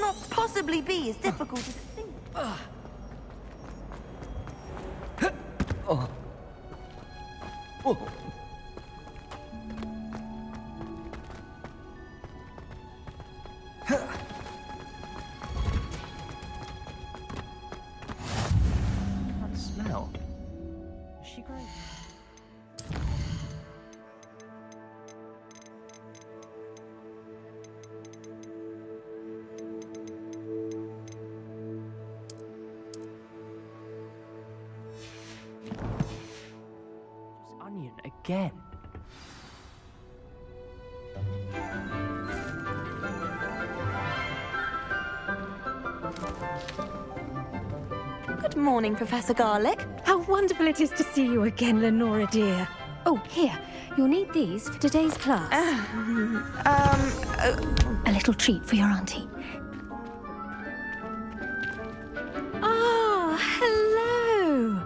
cannot possibly be as difficult as it seems. That smell. Is she going? Onion again. Good morning, Professor Garlic. How wonderful it is to see you again, Lenora dear. Oh, here. You'll need these for today's class. A little treat for your auntie. Ah, hello.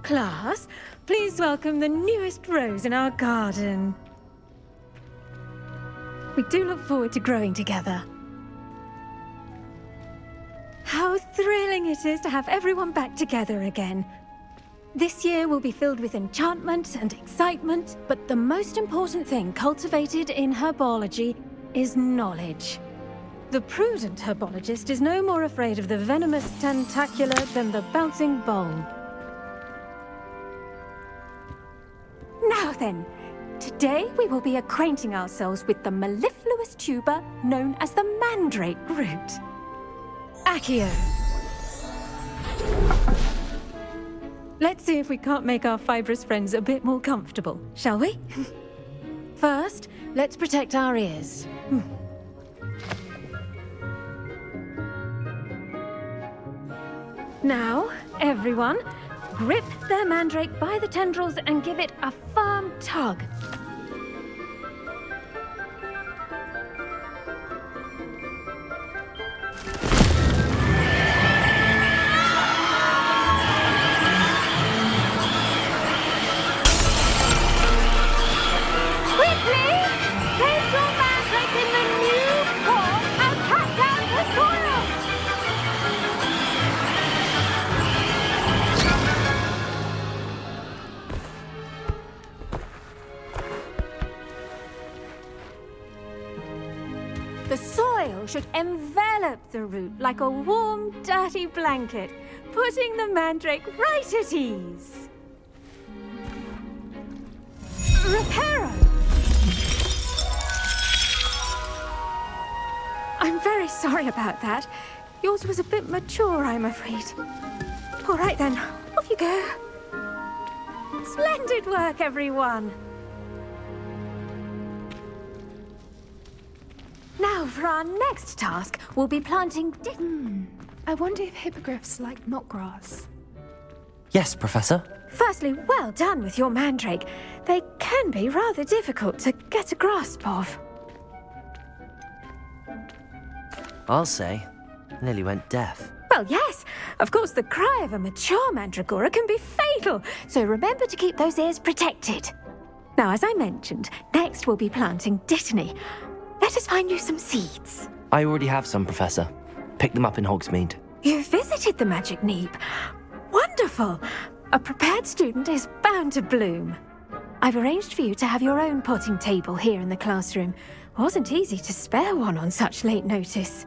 Class, please welcome the newest rose in our garden. We do look forward to growing together. How thrilling it is to have everyone back together again. This year will be filled with enchantment and excitement, but the most important thing cultivated in herbology is knowledge. The prudent herbologist is no more afraid of the venomous tentacula than the bouncing bulb. Now then, today we will be acquainting ourselves with the mellifluous tuber known as the mandrake root. Accio. Let's see if we can't make our fibrous friends a bit more comfortable, shall we? First, let's protect our ears. Now, everyone, grip their mandrake by the tendrils and give it a firm tug. The soil should envelop the root like a warm, dirty blanket, putting the mandrake right at ease. Reparo! I'm very sorry about that. Yours was a bit mature, I'm afraid. All right then, off you go. Splendid work, everyone! Now, for our next task, we'll be planting I wonder if hippogriffs like knotgrass. Yes, Professor. Firstly, well done with your mandrake. They can be rather difficult to get a grasp of. I'll say. Nearly went deaf. Well, yes. Of course, the cry of a mature mandragora can be fatal, so remember to keep those ears protected. Now, as I mentioned, next we'll be planting dittany. Let us find you some seeds. I already have some, Professor. Picked them up in Hogsmeade. You visited the Magic Neep. Wonderful! A prepared student is bound to bloom. I've arranged for you to have your own potting table here in the classroom. Wasn't easy to spare one on such late notice.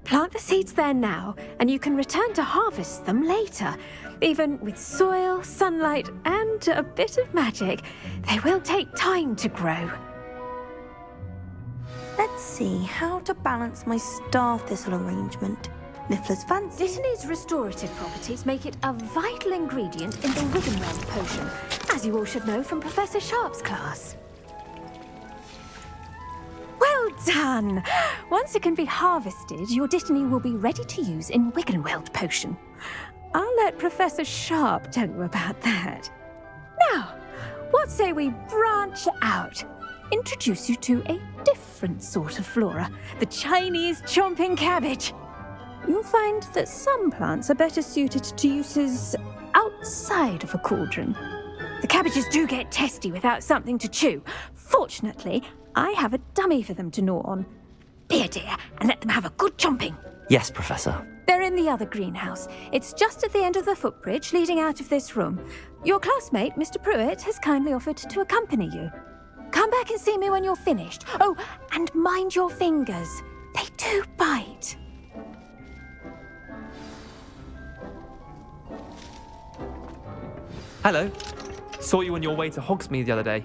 Plant the seeds there now, and you can return to harvest them later. Even with soil, sunlight, and a bit of magic, they will take time to grow. Let's see how to balance my star thistle arrangement. Niffler's fancy. Dittany's restorative properties make it a vital ingredient in the Wiggenweld potion, as you all should know from Professor Sharp's class. Well done! Once it can be harvested, your dittany will be ready to use in Wiggenweld potion. I'll let Professor Sharp tell you about that. Now, what say we branch out? Introduce you to a different sort of flora, the Chinese chomping cabbage. You'll find that some plants are better suited to uses outside of a cauldron. The cabbages do get testy without something to chew. Fortunately, I have a dummy for them to gnaw on. Be a dear and let them have a good chomping. Yes, Professor. They're in the other greenhouse. It's just at the end of the footbridge leading out of this room. Your classmate, Mr. Pruitt, has kindly offered to accompany you. Come back and see me when you're finished. Oh, and mind your fingers. They do bite. Hello. Saw you on your way to Hogsmeade the other day.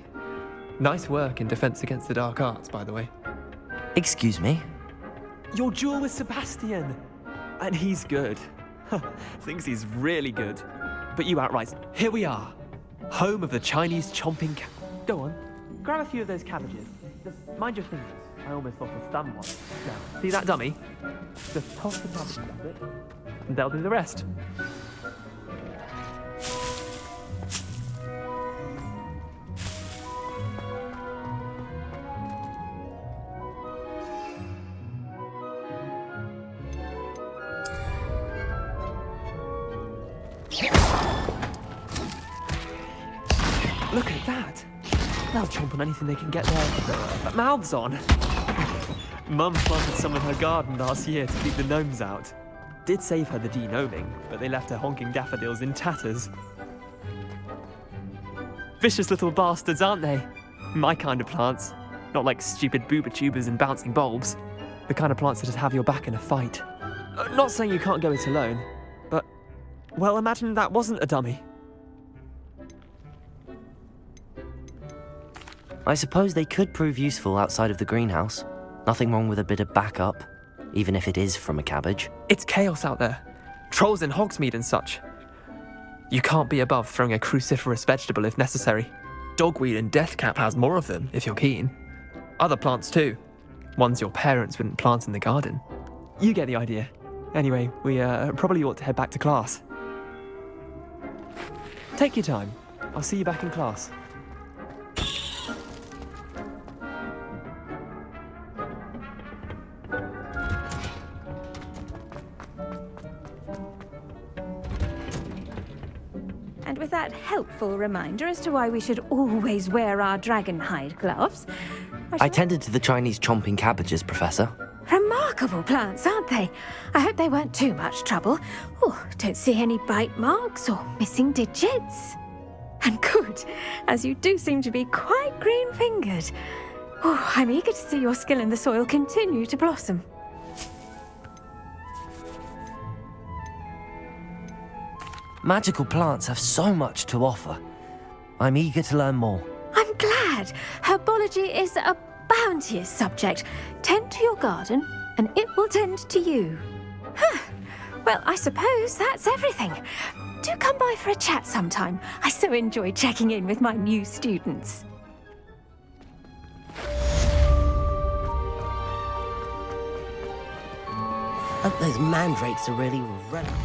Nice work in Defense Against the Dark Arts, by the way. Excuse me? Your duel with Sebastian. And he's good. Thinks he's really good. But you outright. Here we are. Home of the Chinese chomping cat. Go on. Grab a few of those cabbages. Just mind your fingers. I almost lost a thumb once. Now, see that dummy? Just toss the cabbages at it, and they'll do the rest. Look at that! They'll chomp on anything they can get their mouths on. Mum planted some in her garden last year to keep the gnomes out. Did save her the de-gnoming, but they left her honking daffodils in tatters. Vicious little bastards, aren't they? My kind of plants. Not like stupid booba tubers and bouncing bulbs. The kind of plants that just have your back in a fight. Not saying you can't go it alone, but... well, imagine that wasn't a dummy. I suppose they could prove useful outside of the greenhouse. Nothing wrong with a bit of backup, even if it is from a cabbage. It's chaos out there. Trolls in Hogsmeade and such. You can't be above throwing a cruciferous vegetable if necessary. Dogweed and deathcap has more of them, if you're keen. Other plants too. Ones your parents wouldn't plant in the garden. You get the idea. Anyway, we probably ought to head back to class. Take your time. I'll see you back in class. And with that helpful reminder as to why we should always wear our dragon hide gloves, I tended to the Chinese chomping cabbages, Professor. Remarkable plants, aren't they? I hope they weren't too much trouble. Oh, don't see any bite marks or missing digits. And good, as you do seem to be quite green-fingered. Oh, I'm eager to see your skill in the soil continue to blossom. Magical plants have so much to offer. I'm eager to learn more. I'm glad. Herbology is a bounteous subject. Tend to your garden, and it will tend to you. Well, I suppose that's everything. Do come by for a chat sometime. I so enjoy checking in with my new students. Hope those mandrakes are really relevant.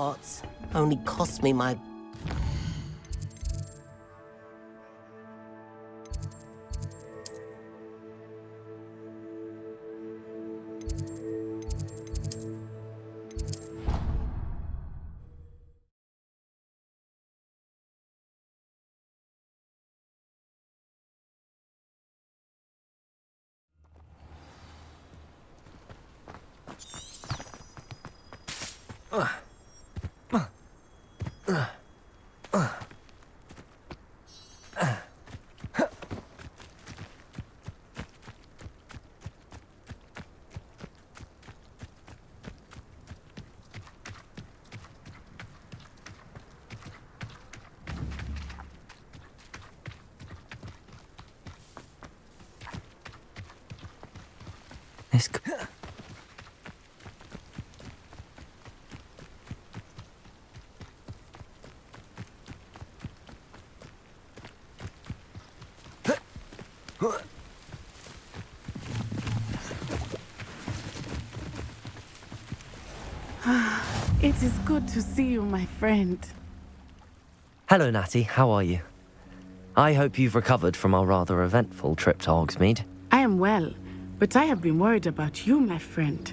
Hogwarts only cost me my... This It is good to see you, my friend. Hello, Natty. How are you? I hope you've recovered from our rather eventful trip to Hogsmeade. I am well, but I have been worried about you, my friend.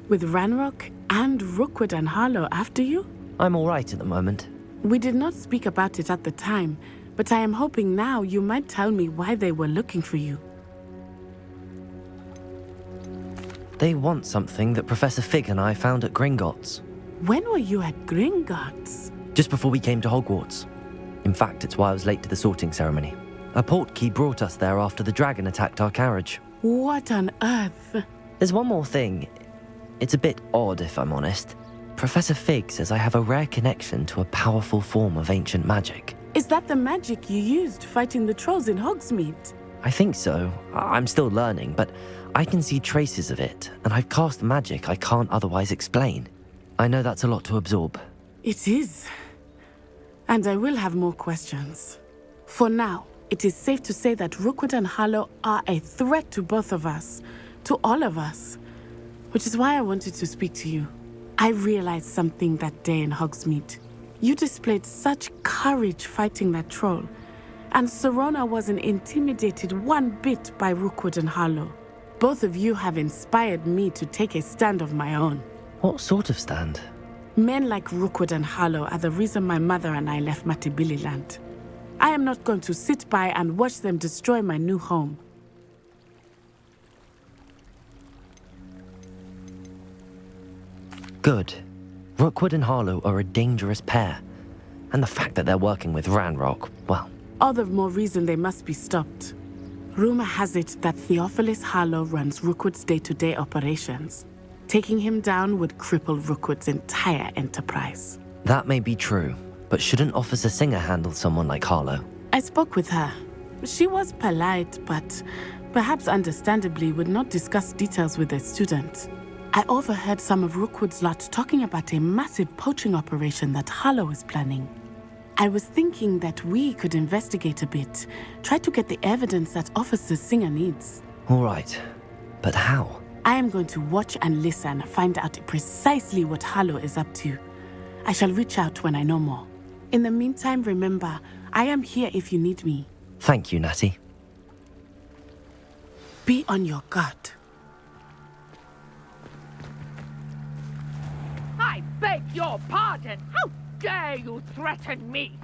With Ranrock and Rookwood and Harlow after you? I'm all right at the moment. We did not speak about it at the time, but I am hoping now you might tell me why they were looking for you. They want something that Professor Fig and I found at Gringotts. When were you at Gringotts? Just before we came to Hogwarts. In fact, it's why I was late to the sorting ceremony. A portkey brought us there after the dragon attacked our carriage. What on earth? There's one more thing. It's a bit odd, if I'm honest. Professor Fig says I have a rare connection to a powerful form of ancient magic. Is that the magic you used fighting the trolls in Hogsmeade? I think so. I'm still learning, but I can see traces of it, and I've cast magic I can't otherwise explain. I know that's a lot to absorb. It is. And I will have more questions. For now, it is safe to say that Rookwood and Harlow are a threat to both of us, to all of us, which is why I wanted to speak to you. I realized something that day in Hogsmeade. You displayed such courage fighting that troll, and Serona wasn't intimidated one bit by Rookwood and Harlow. Both of you have inspired me to take a stand of my own. What sort of stand? Men like Rookwood and Harlow are the reason my mother and I left Matabeleland. I am not going to sit by and watch them destroy my new home. Good. Rookwood and Harlow are a dangerous pair. And the fact that they're working with Ranrock, well... All the more reason they must be stopped. Rumor has it that Theophilus Harlow runs Rookwood's day-to-day operations. Taking him down would cripple Rookwood's entire enterprise. That may be true, but shouldn't Officer Singer handle someone like Harlow? I spoke with her. She was polite, but perhaps understandably would not discuss details with a student. I overheard some of Rookwood's lot talking about a massive poaching operation that Harlow is planning. I was thinking that we could investigate a bit, try to get the evidence that Officer Singer needs. All right, but how? I am going to watch and listen, find out precisely what Harlow is up to. I shall reach out when I know more. In the meantime, remember, I am here if you need me. Thank you, Natty. Be on your guard. I beg your pardon! How dare you threaten me?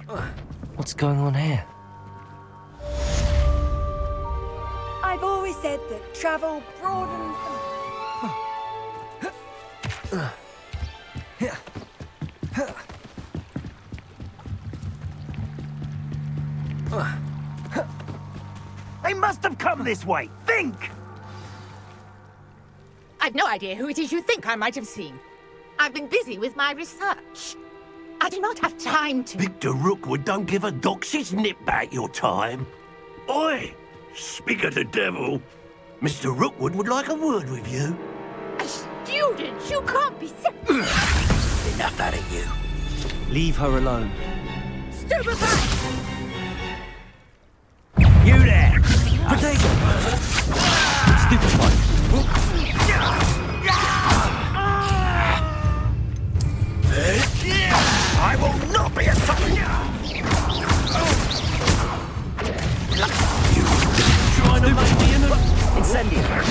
What's going on here? I've always said that travel broadens. They must have come this way. Think! I've no idea who it is you think I might have seen. I've been busy with my research. I do not have time to... Victor Rookwood don't give a doxy's nip back your time. Oi! Speak of the devil. Mr. Rookwood would like a word with you. A student? You can't be so... Enough out of you. Leave her alone. Stupefy! You there! Potato! Stupefied. I will not be a son! Trying to make me an incendiary.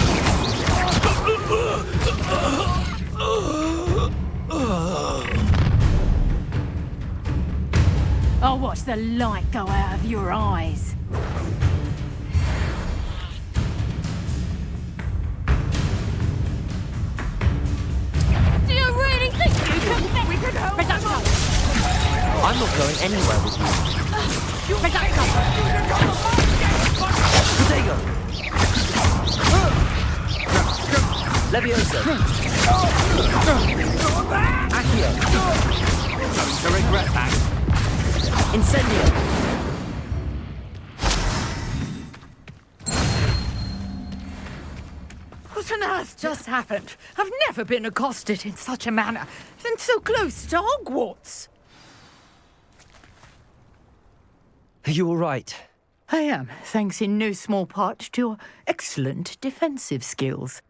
I'll watch the light go out of your eyes. Do you really think you can... We not going anywhere with you. Protego! Levioso! Accio! To regret that. Incendio! What on earth just happened? I've never been accosted in such a manner, and so close to Hogwarts. Are you all right? I am, thanks in no small part to your excellent defensive skills.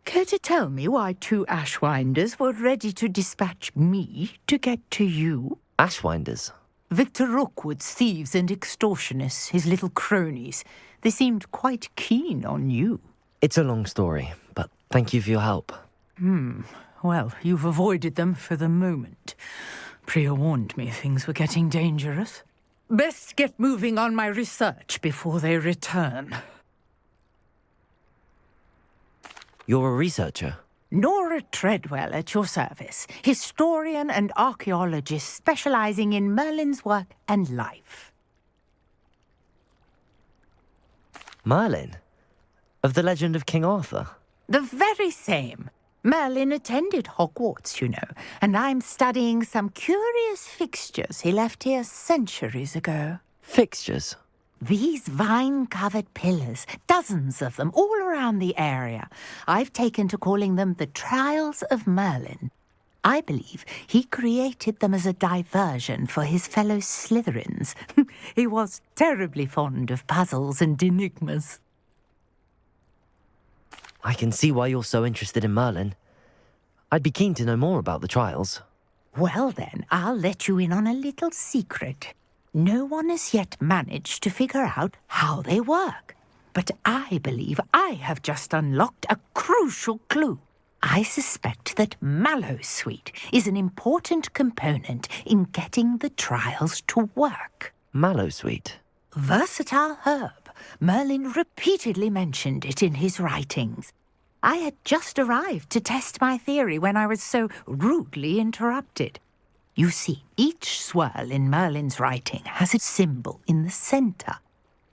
Care to tell me why 2 Ashwinders were ready to dispatch me to get to you? Ashwinders? Victor Rookwood's thieves and extortionists, his little cronies. They seemed quite keen on you. It's a long story, but thank you for your help. Well, you've avoided them for the moment. Priya warned me things were getting dangerous. Best get moving on my research before they return. You're a researcher? Nora Treadwell at your service, historian and archaeologist specializing in Merlin's work and life. Merlin? Of the legend of King Arthur? The very same. Merlin attended Hogwarts, you know, and I'm studying some curious fixtures he left here centuries ago. Fixtures? These vine-covered pillars, dozens of them, all around the area. I've taken to calling them the Trials of Merlin. I believe he created them as a diversion for his fellow Slytherins. He was terribly fond of puzzles and enigmas. I can see why you're so interested in Merlin. I'd be keen to know more about the trials. Well then, I'll let you in on a little secret. No one has yet managed to figure out how they work. But I believe I have just unlocked a crucial clue. I suspect that Mallowsweet is an important component in getting the trials to work. Mallowsweet? Versatile herb. Merlin repeatedly mentioned it in his writings. I had just arrived to test my theory when I was so rudely interrupted. You see, each swirl in Merlin's writing has a symbol in the centre.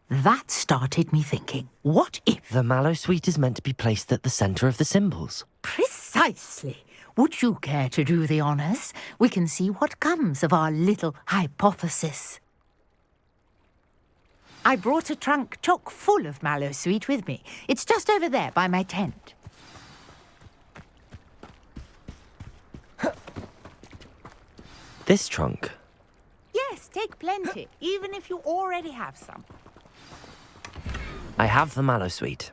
That started me thinking, what if... The Mallowsweet is meant to be placed at the centre of the symbols. Precisely. Would you care to do the honours? We can see what comes of our little hypothesis. I brought a trunk chock full of Mallowsweet with me. It's just over there by my tent. This trunk? Yes, take plenty, even if you already have some. I have the Mallowsweet.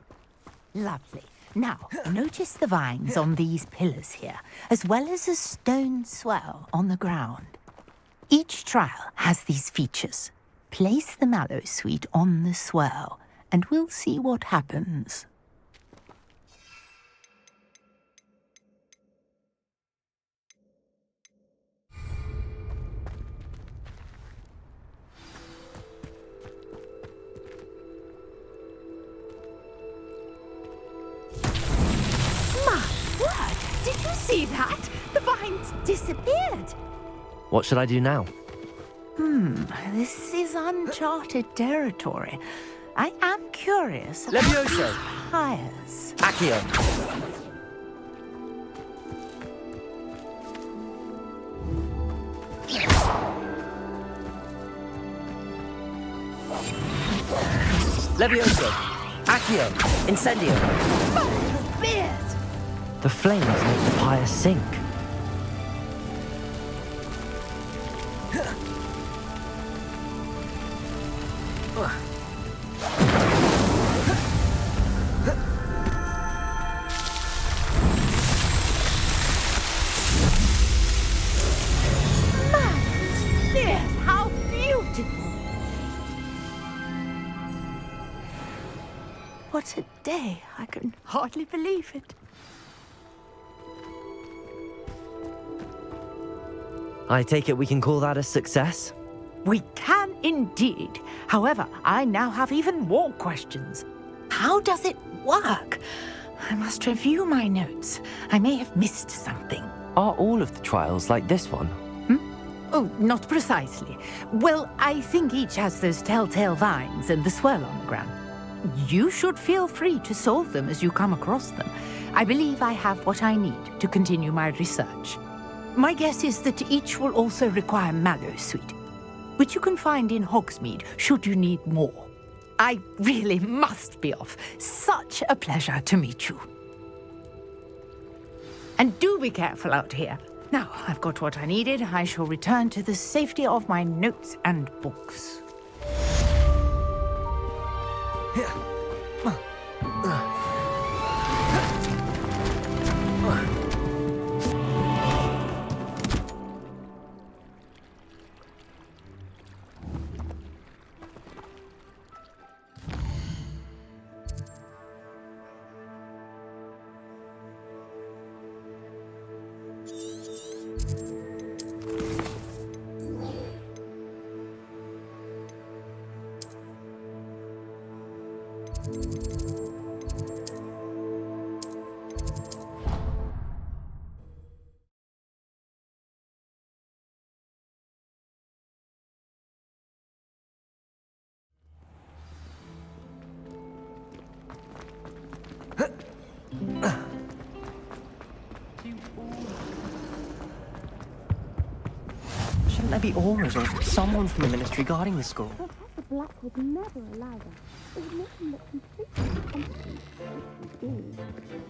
Lovely. Now, notice the vines on these pillars here, as well as a stone swell on the ground. Each trial has these features. Place the Mallowsweet on the swell, and we'll see what happens. My word! Did you see that? The vines disappeared. What should I do now? This is uncharted territory. I am curious about Levioso. these hires. Accio. Levioso. Accio. Incendio. Beard! The flames make the pyre sink. Beard, how beautiful! What a day. I can hardly believe it. I take it we can call that a success? We can indeed. However, I now have even more questions. How does it work? I must review my notes. I may have missed something. Are all of the trials like this one? Oh, not precisely. Well, I think each has those telltale vines and the swirl on the ground. You should feel free to solve them as you come across them. I believe I have what I need to continue my research. My guess is that each will also require mallow sweet, which you can find in Hogsmeade should you need more. I really must be off. Such a pleasure to meet you. And do be careful out here. Now, I've got what I needed. I shall return to the safety of my notes and books. Shouldn't there be aurors or someone from the ministry guarding the school? Professor Black would never allow that. It would make him look completely incompetent.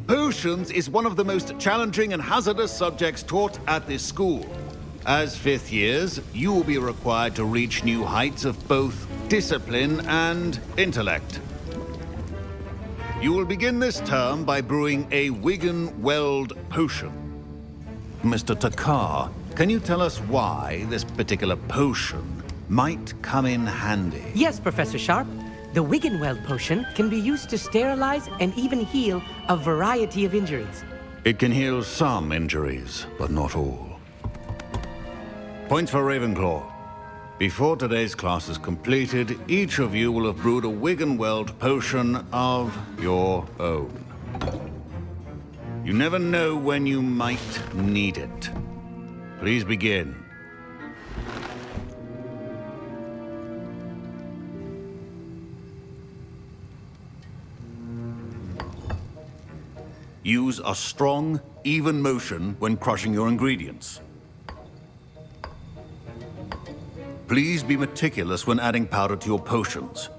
Potions is one of the most challenging and hazardous subjects taught at this school. As fifth years, you will be required to reach new heights of both discipline and intellect. You will begin this term by brewing a Wigan-Weld potion. Mr. Takar, can you tell us why this particular potion might come in handy? Yes, Professor Sharp. The Wigan-Weld potion can be used to sterilize and even heal a variety of injuries. It can heal some injuries, but not all. Points for Ravenclaw. Before today's class is completed, each of you will have brewed a Wigan-Weld potion of your own. You never know when you might need it. Please begin. Use a strong, even motion when crushing your ingredients. Please be meticulous when adding powder to your potions.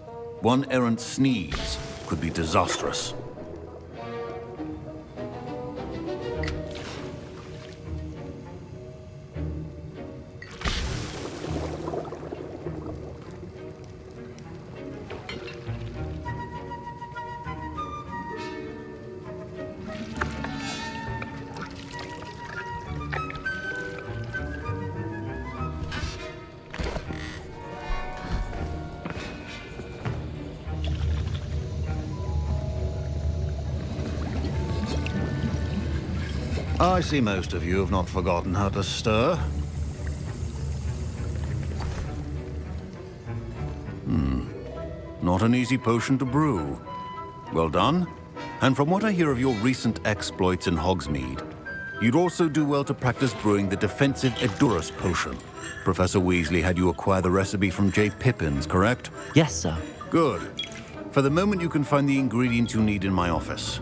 One errant sneeze could be disastrous. I see most of you have not forgotten how to stir. Not an easy potion to brew. Well done. And from what I hear of your recent exploits in Hogsmeade, you'd also do well to practice brewing the defensive Edurus potion. Professor Weasley had you acquire the recipe from J. Pippins, correct? Yes, sir. Good. For the moment, you can find the ingredients you need in my office.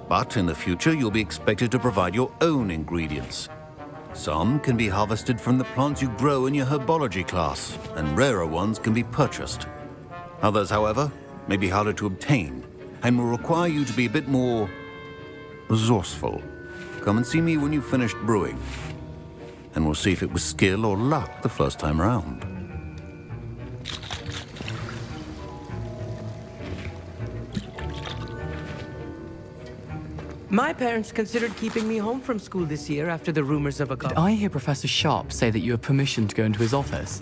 But in the future, you'll be expected to provide your own ingredients. Some can be harvested from the plants you grow in your herbology class, and rarer ones can be purchased. Others, however, may be harder to obtain, and will require you to be a bit more resourceful. Come and see me when you've finished brewing, and we'll see if it was skill or luck the first time around. My parents considered keeping me home from school this year after the rumors of a Did I hear Professor Sharp say that you have permission to go into his office?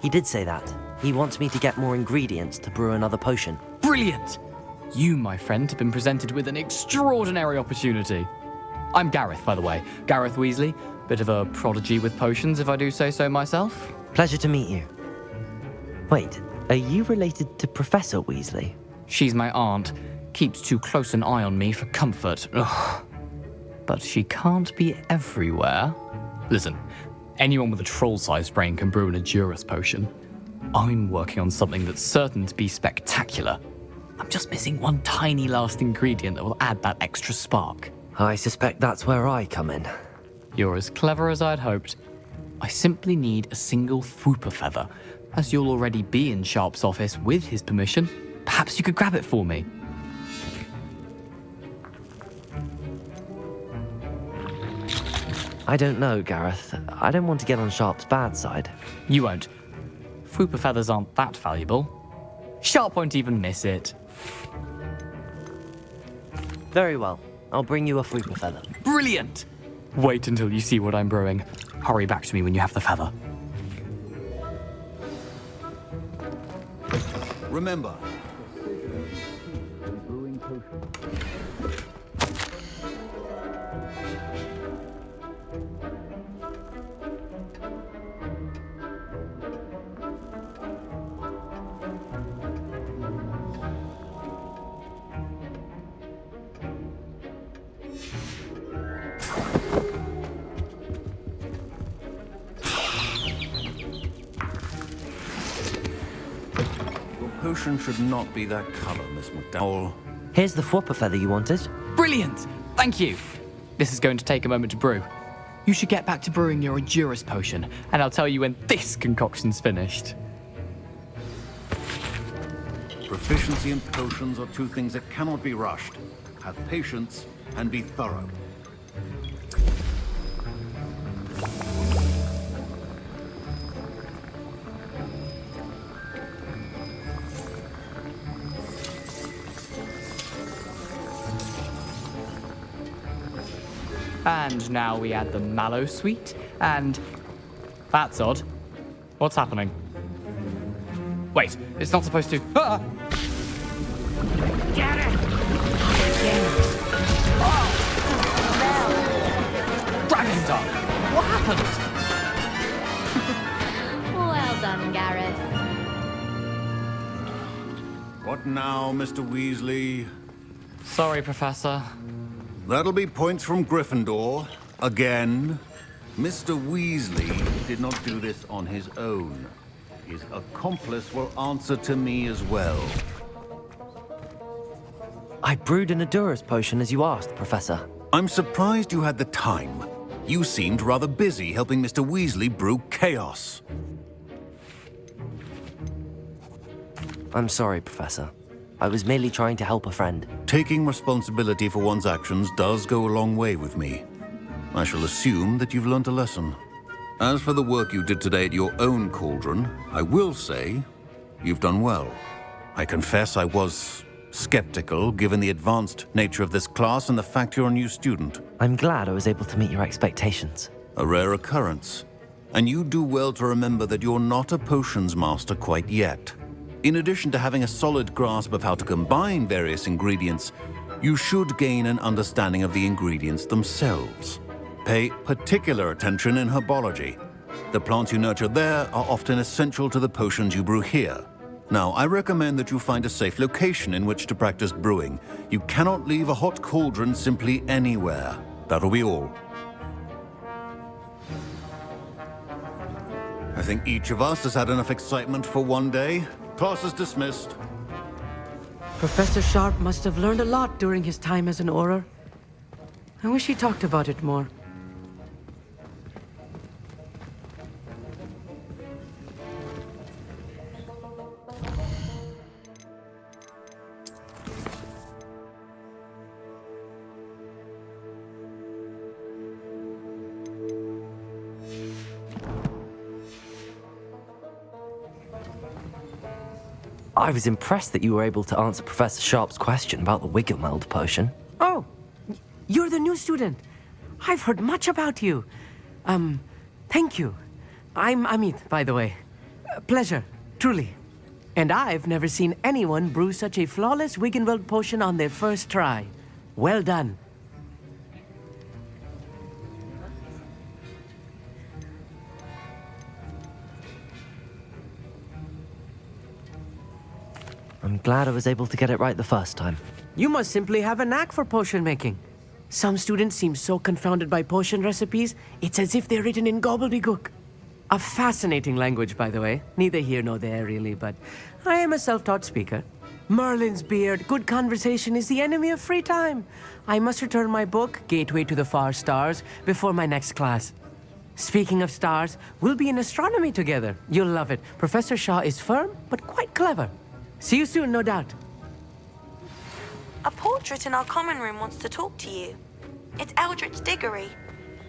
He did say that. He wants me to get more ingredients to brew another potion. Brilliant! You, my friend, have been presented with an extraordinary opportunity. I'm Gareth, by the way. Gareth Weasley. Bit of a prodigy with potions, if I do say so myself. Pleasure to meet you. Wait, are you related to Professor Weasley? She's my aunt. keeps too close an eye on me for comfort. Ugh. But she can't be everywhere. Listen, anyone with a troll-sized brain can brew an Edurus potion. I'm working on something that's certain to be spectacular. I'm just missing one tiny last ingredient that will add that extra spark. I suspect that's where I come in. You're as clever as I'd hoped. I simply need a single Thwooper feather. As you'll already be in Sharp's office with his permission, perhaps you could grab it for me. I don't know, Gareth. I don't want to get on Sharp's bad side. You won't. Thwooper feathers aren't that valuable. Sharp won't even miss it. Very well. I'll bring you a Thwooper feather. Brilliant! Wait until you see what I'm brewing. Hurry back to me when you have the feather. Remember, potion should not be that color, Miss McDowell. Here's the Thwooper feather you wanted. Brilliant! Thank you! This is going to take a moment to brew. You should get back to brewing your Edurus potion, and I'll tell you when this concoction's finished. Proficiency and potions are two things that cannot be rushed. Have patience and be thorough. And now we add the mallow sweet, and... That's odd. What's happening? Wait, it's not supposed to... Ah! Get it! Dragon Dog! What happened? Well done, Gareth. What now, Mr. Weasley? Sorry, Professor. That'll be points from Gryffindor. Again. Mr. Weasley did not do this on his own. His accomplice will answer to me as well. I brewed an Edurus potion as you asked, Professor. I'm surprised you had the time. You seemed rather busy helping Mr. Weasley brew chaos. I'm sorry, Professor. I was merely trying to help a friend. Taking responsibility for one's actions does go a long way with me. I shall assume that you've learnt a lesson. As for the work you did today at your own cauldron, I will say you've done well. I confess I was skeptical, given the advanced nature of this class and the fact you're a new student. I'm glad I was able to meet your expectations. A rare occurrence. And you do well to remember that you're not a potions master quite yet. In addition to having a solid grasp of how to combine various ingredients, you should gain an understanding of the ingredients themselves. Pay particular attention in herbology. The plants you nurture there are often essential to the potions you brew here. Now, I recommend that you find a safe location in which to practice brewing. You cannot leave a hot cauldron simply anywhere. That'll be all. I think each of us has had enough excitement for one day. Class is dismissed. Professor Sharp must have learned a lot during his time as an Auror. I wish he talked about it more. I was impressed that you were able to answer Professor Sharp's question about the Wiggenweld potion. Oh, you're the new student. I've heard much about you. Thank you. I'm Amit, by the way. Pleasure, truly. And I've never seen anyone brew such a flawless Wiggenweld potion on their first try. Well done. I'm glad I was able to get it right the first time. You must simply have a knack for potion making. Some students seem so confounded by potion recipes, it's as if they're written in gobbledygook. A fascinating language, by the way. Neither here nor there, really, but I am a self-taught speaker. Merlin's beard, good conversation is the enemy of free time. I must return my book, Gateway to the Far Stars, before my next class. Speaking of stars, we'll be in astronomy together. You'll love it. Professor Shaw is firm, but quite clever. See you soon, no doubt. A portrait in our common room wants to talk to you. It's Eldritch Diggory.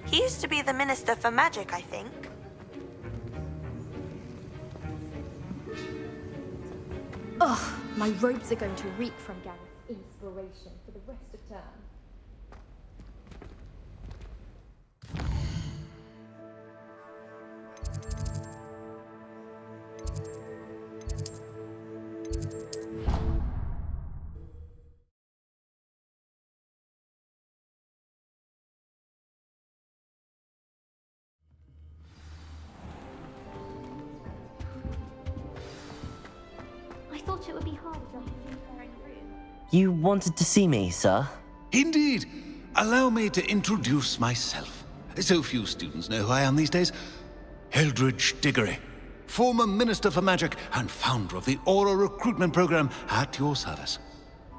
He used to be the Minister for Magic, I think. Ugh, my robes are going to reek from Gareth's inspiration for the rest of term. I thought it would be harder to sharing a room. You wanted to see me, sir? Indeed. Allow me to introduce myself. So few students know who I am these days. Eldritch Diggory, former Minister for Magic and founder of the Aura Recruitment Program, at your service.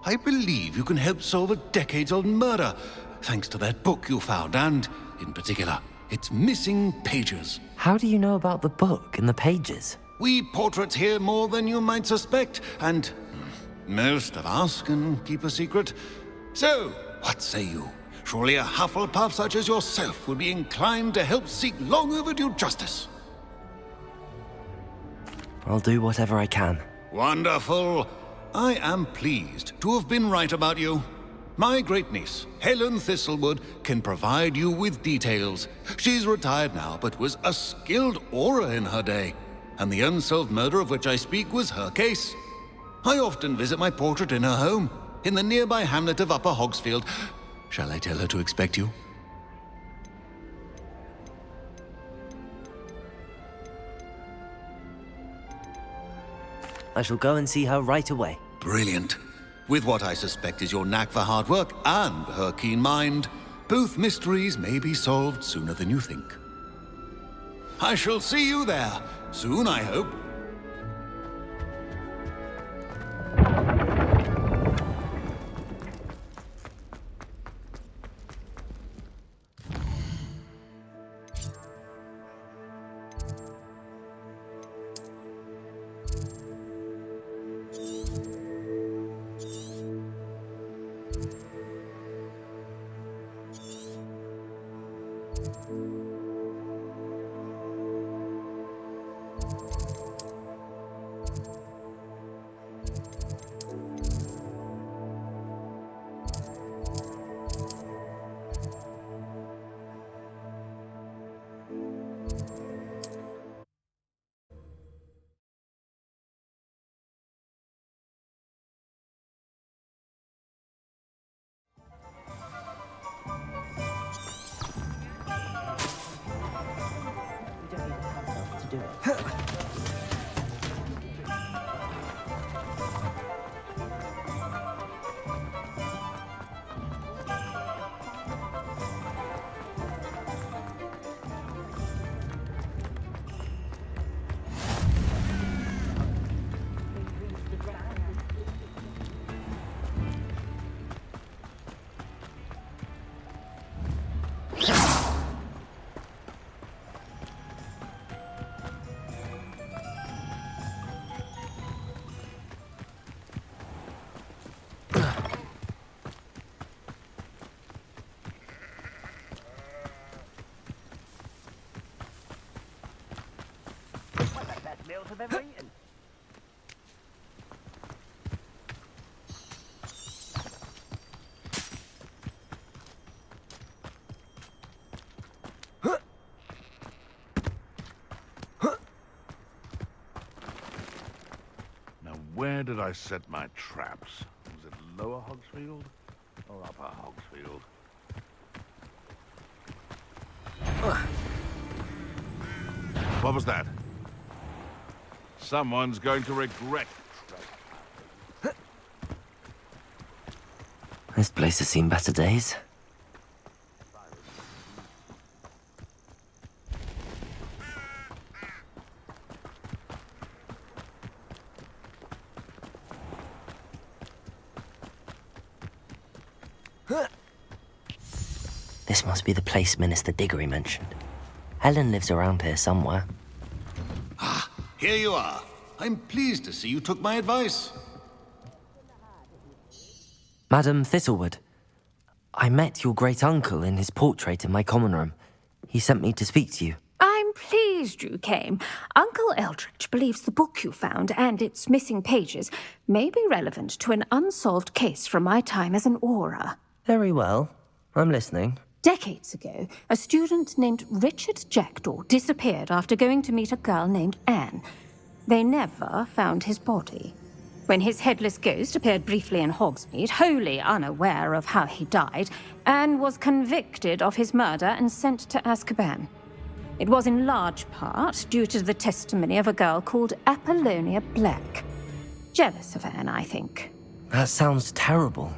I believe you can help solve a decades-old murder, thanks to that book you found, and, in particular, its missing pages. How do you know about the book and the pages? We portraits hear more than you might suspect, and most of us can keep a secret. So, what say you? Surely a Hufflepuff such as yourself would be inclined to help seek long overdue justice. I'll do whatever I can. Wonderful. I am pleased to have been right about you. My great-niece, Helen Thistlewood, can provide you with details. She's retired now, but was a skilled aura in her day. And the unsolved murder of which I speak was her case. I often visit my portrait in her home, in the nearby hamlet of Upper Hogsfield. Shall I tell her to expect you? I shall go and see her right away. Brilliant. With what I suspect is your knack for hard work and her keen mind, both mysteries may be solved sooner than you think. I shall see you there. Soon, I hope. Meals I've ever eaten. Now, where did I set my traps? Was it Lower Hogsfield or Upper Hogsfield? What was that? Someone's going to regret. This place has seen better days. This must be the place Minister Diggory mentioned. Helen lives around here somewhere. Ah, here you are. I'm pleased to see you took my advice. Madam Thistlewood, I met your great-uncle in his portrait in my common room. He sent me to speak to you. I'm pleased you came. Uncle Eldridge believes the book you found and its missing pages may be relevant to an unsolved case from my time as an Auror. Very well. I'm listening. Decades ago, a student named Richard Jackdaw disappeared after going to meet a girl named Anne. They never found his body. When his headless ghost appeared briefly in Hogsmeade, wholly unaware of how he died, Anne was convicted of his murder and sent to Azkaban. It was in large part due to the testimony of a girl called Apollonia Black. Jealous of Anne, I think. That sounds terrible,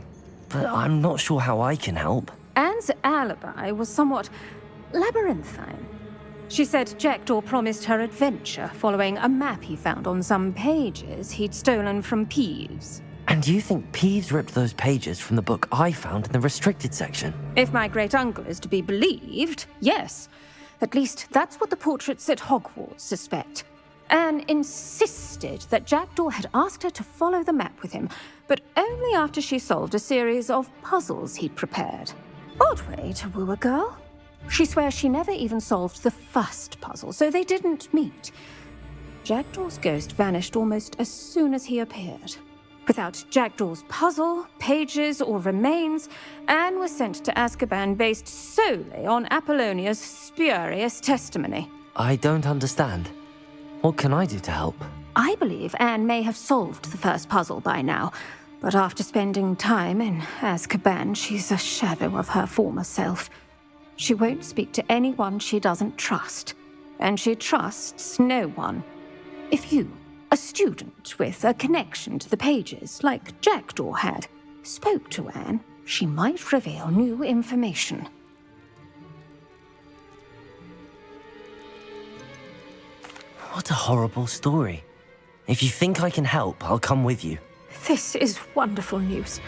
but I'm not sure how I can help. Anne's alibi was somewhat labyrinthine. She said Jackdaw promised her adventure following a map he found on some pages he'd stolen from Peeves. And you think Peeves ripped those pages from the book I found in the restricted section? If my great-uncle is to be believed, yes. At least that's what the portraits at Hogwarts suspect. Anne insisted that Jackdaw had asked her to follow the map with him, but only after she solved a series of puzzles he'd prepared. Odd way to woo a girl. She swears she never even solved the first puzzle, so they didn't meet. Jackdaw's ghost vanished almost as soon as he appeared. Without Jackdaw's puzzle, pages, or remains, Anne was sent to Azkaban based solely on Apollonia's spurious testimony. I don't understand. What can I do to help? I believe Anne may have solved the first puzzle by now, but after spending time in Azkaban, she's a shadow of her former self. She won't speak to anyone she doesn't trust, and she trusts no one. If you, a student with a connection to the pages, like Jackdaw had, spoke to Anne, she might reveal new information. What a horrible story. If you think I can help, I'll come with you. This is wonderful news.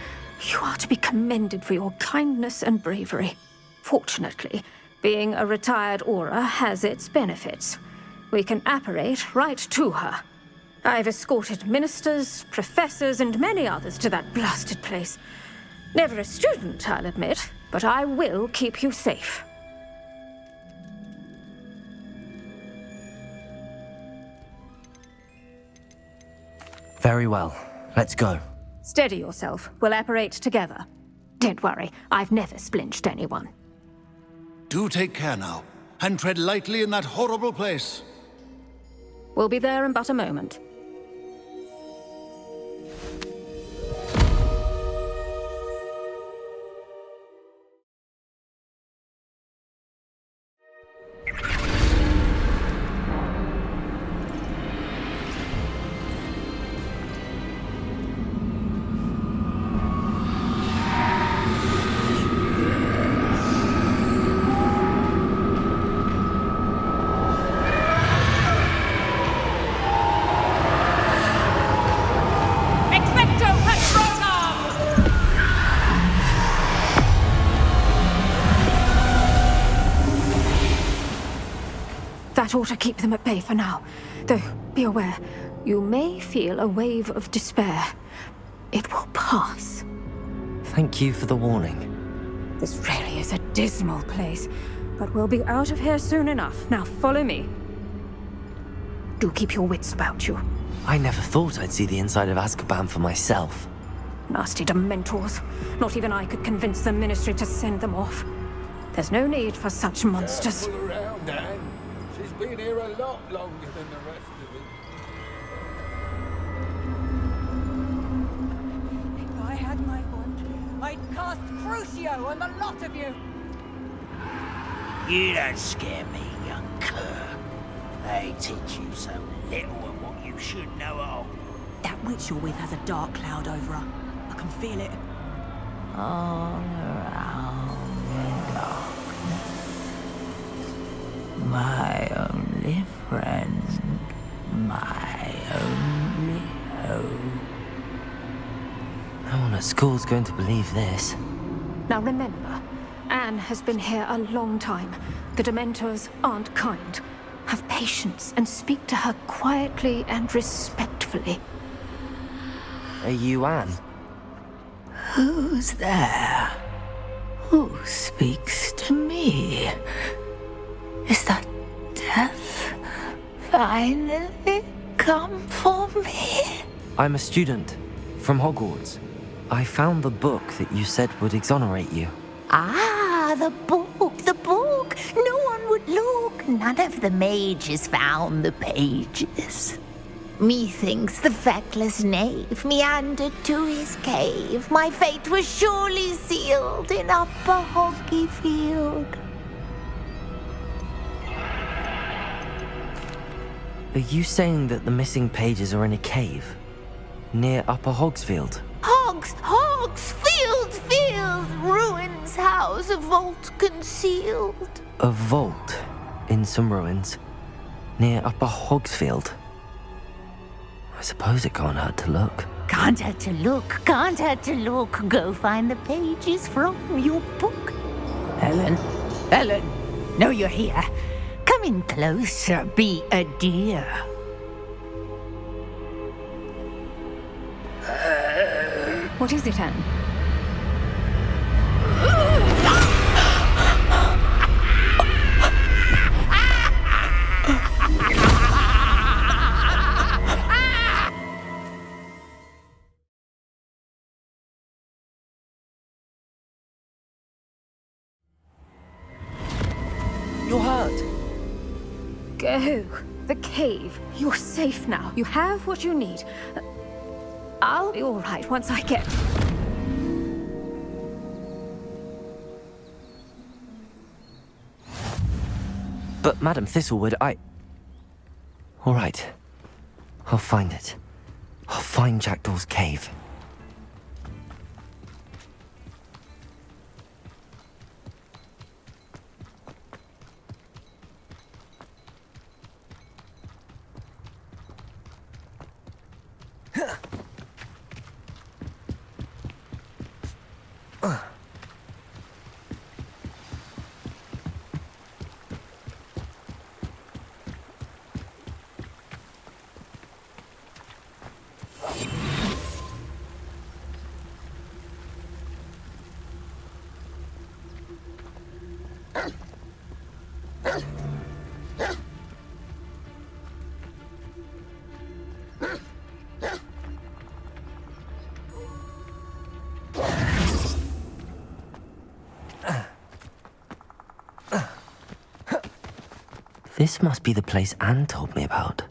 You are to be commended for your kindness and bravery. Fortunately, being a retired Auror has its benefits. We can apparate right to her. I've escorted ministers, professors, and many others to that blasted place. Never a student, I'll admit, but I will keep you safe. Very well. Let's go. Steady yourself. We'll apparate together. Don't worry, I've never splinched anyone. Do take care now, and tread lightly in that horrible place. We'll be there in but a moment. That ought to keep them at bay for now. Though, be aware, you may feel a wave of despair. It will pass. Thank you for the warning. This really is a dismal place, but we'll be out of here soon enough. Now follow me. Do keep your wits about you. I never thought I'd see the inside of Azkaban for myself. Nasty Dementors. Not even I could convince the Ministry to send them off. There's no need for such monsters. Careful around, Anne. She's been here a lot longer than the rest of us. If I had my wand, I'd cast Crucio on the lot of you. You don't scare me, young cur. They teach you so little of what you should know at all. That witch you're with has a dark cloud over her. I can feel it. all around in darkness. My only friend, my only hope. No one at school's going to believe this. Now remember, Anne has been here a long time. The Dementors aren't kind. Have patience and speak to her quietly and respectfully. Are you Anne? Who's there? Who speaks to me? Is that death finally come for me? I'm a student from Hogwarts. I found the book that you said would exonerate you. Ah, the book, the book. No one would look. None of the mages found the pages. Methinks the feckless knave meandered to his cave. My fate was surely sealed in Upper Hoggyfield. Are you saying that the missing pages are in a cave? Near Upper Hogsfield? Field, ruins house, a vault concealed. A vault in some ruins near Upper Hogsfield. I suppose it can't hurt to look. Can't hurt to look, can't hurt to look. Go find the pages from your book. Ellen, know you're here. Come in closer, be a dear. What is it, Anne? You're hurt. Go. The cave. You're safe now. You have what you need. I'll be all right once I get... But Madam Thistlewood, All right. I'll find it. I'll find Jackdaw's cave. This must be the place Anne told me about.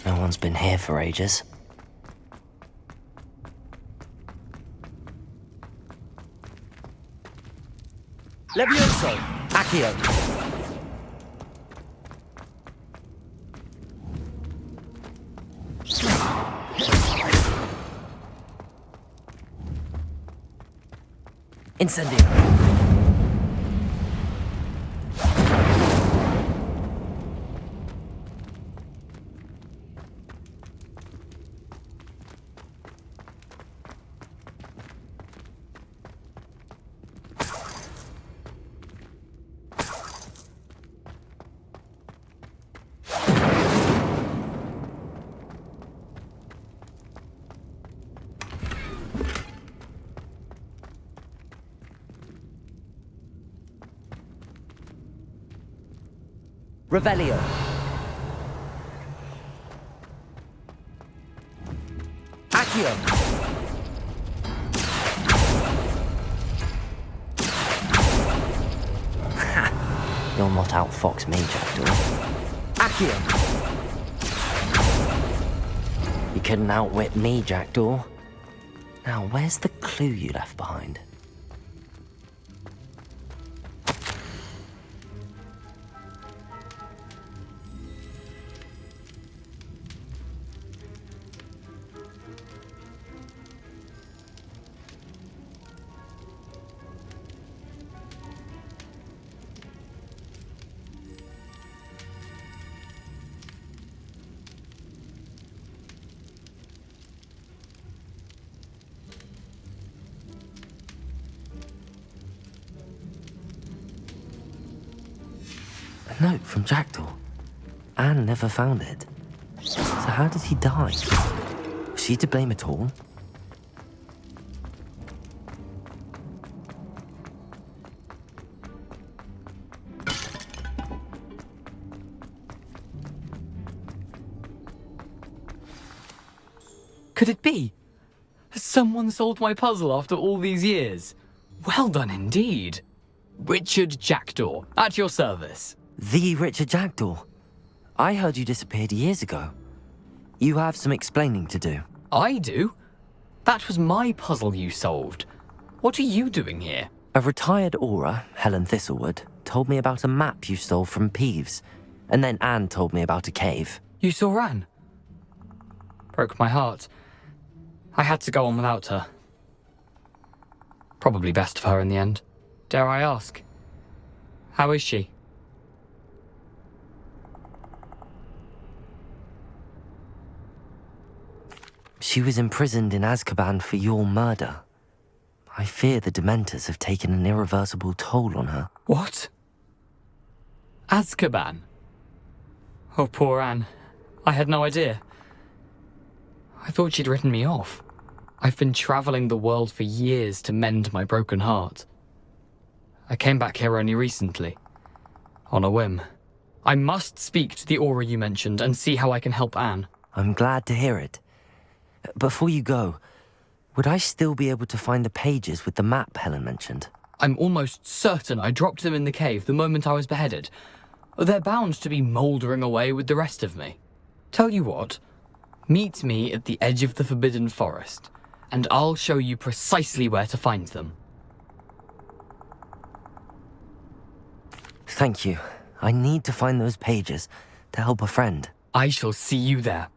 No one's been here for ages. Levioso! Accio! Incendio! Revelio. Accio. You'll not outfox me, Jackdaw. Accio. You couldn't outwit me, Jackdaw. Now, where's the clue you left behind? A note from Jackdaw. Anne never found it. So how did he die? Was she to blame at all? Could it be? Has someone solved my puzzle after all these years? Well done indeed. Richard Jackdaw, at your service. The Richard Jackdaw. I heard you disappeared years ago. You have some explaining to do. I do? That was my puzzle you solved. What are you doing here? A retired Aura, Helen Thistlewood, told me about a map you stole from Peeves. And then Anne told me about a cave. You saw Anne? Broke my heart. I had to go on without her. Probably best for her in the end. Dare I ask? How is she? She was imprisoned in Azkaban for your murder. I fear the Dementors have taken an irreversible toll on her. What? Azkaban? Oh, poor Anne. I had no idea. I thought she'd written me off. I've been traveling the world for years to mend my broken heart. I came back here only recently, on a whim. I must speak to the Aura you mentioned and see how I can help Anne. I'm glad to hear it. Before you go, would I still be able to find the pages with the map Helen mentioned? I'm almost certain I dropped them in the cave the moment I was beheaded. They're bound to be mouldering away with the rest of me. Tell you what, meet me at the edge of the Forbidden Forest, and I'll show you precisely where to find them. Thank you. I need to find those pages to help a friend. I shall see you there.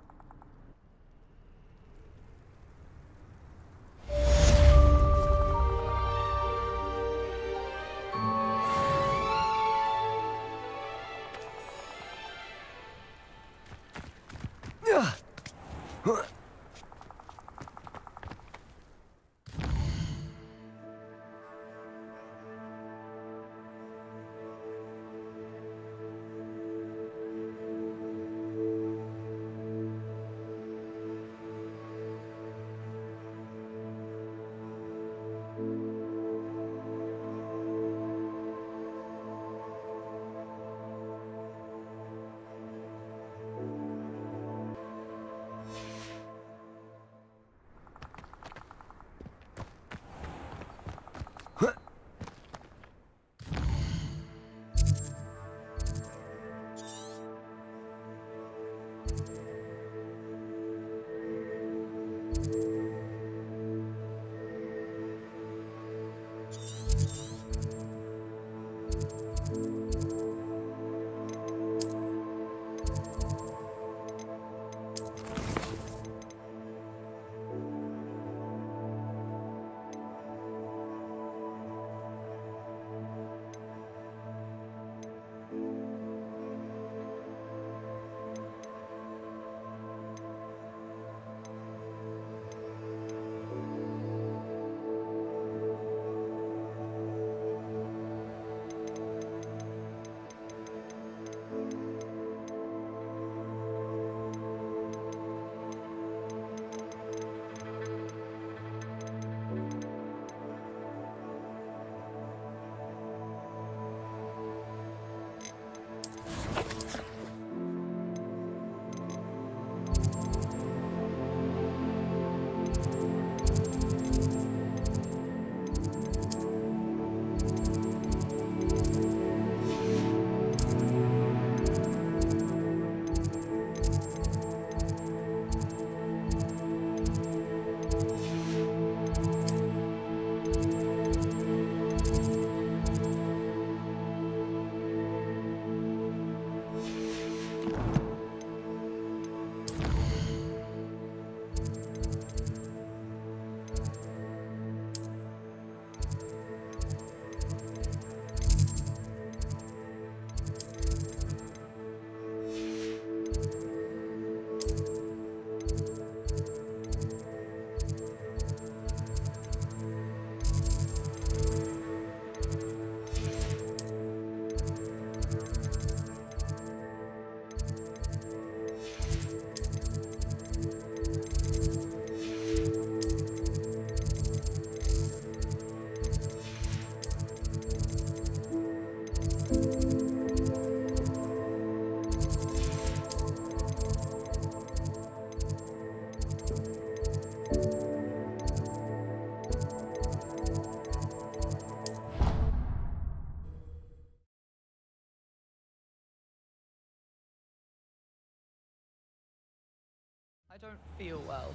don't feel well.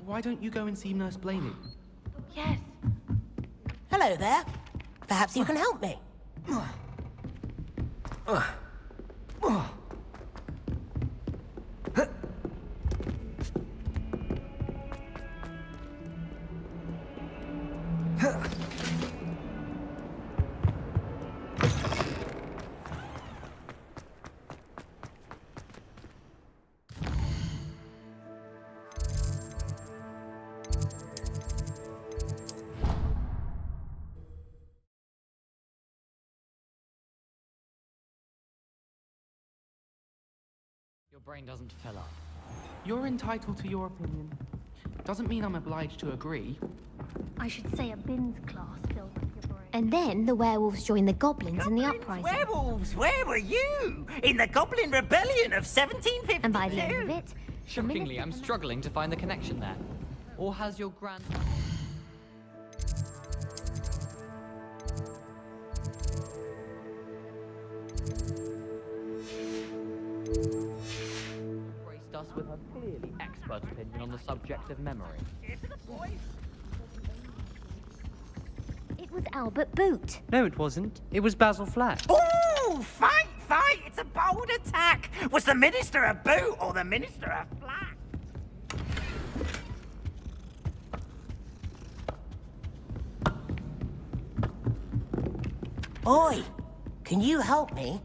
Why don't you go and see Nurse Blaney? Yes. Hello there. Perhaps you can help me. Your brain doesn't fill up. You're entitled to your opinion. Doesn't mean I'm obliged to agree. I should say a bins class filled with your brain. And then the werewolves joined the goblins in the uprising. Werewolves, where were you? In the Goblin Rebellion of 1752? And by the end of it, Shockingly, I'm struggling to find the connection there. Or has your grand... graced us with her clearly expert opinion on the subject of memory. it was Albert Boot. No, it wasn't. It was Basil Flack. Ooh, fight, fight! It's a bold attack! Was the Minister a boot or the Minister a flat? Oi, can you help me?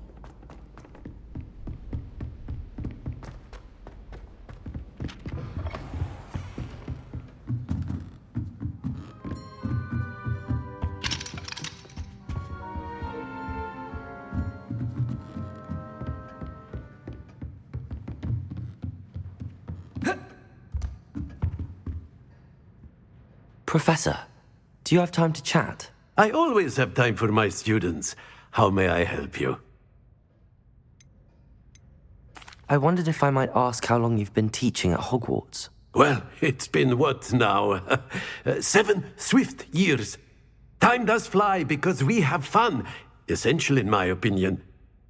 Professor, do you have time to chat? I always have time for my students. How may I help you? I wondered if I might ask how long you've been teaching at Hogwarts. Well, it's been what now? 7 swift years. Time does fly because we have fun. Essential in my opinion.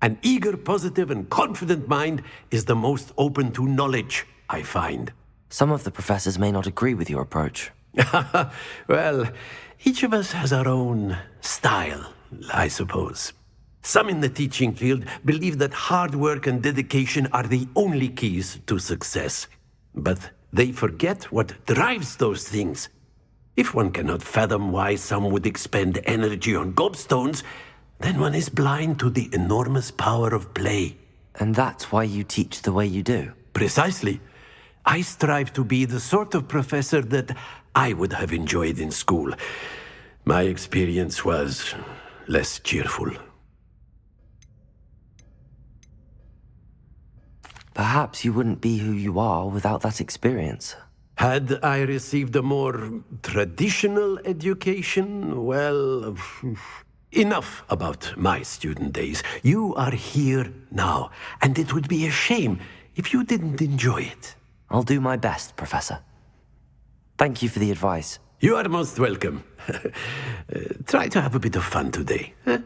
An eager, positive, and confident mind is the most open to knowledge, I find. Some of the professors may not agree with your approach. Well, each of us has our own style, I suppose. Some in the teaching field believe that hard work and dedication are the only keys to success. But they forget what drives those things. If one cannot fathom why some would expend energy on gobstones, then one is blind to the enormous power of play. And that's why you teach the way you do? Precisely. I strive to be the sort of professor that I would have enjoyed in school. My experience was less cheerful. Perhaps you wouldn't be who you are without that experience. Had I received a more traditional education, well, enough about my student days. You are here now, and it would be a shame if you didn't enjoy it. I'll do my best, Professor. Thank you for the advice. You are most welcome. Try to have a bit of fun today. Huh?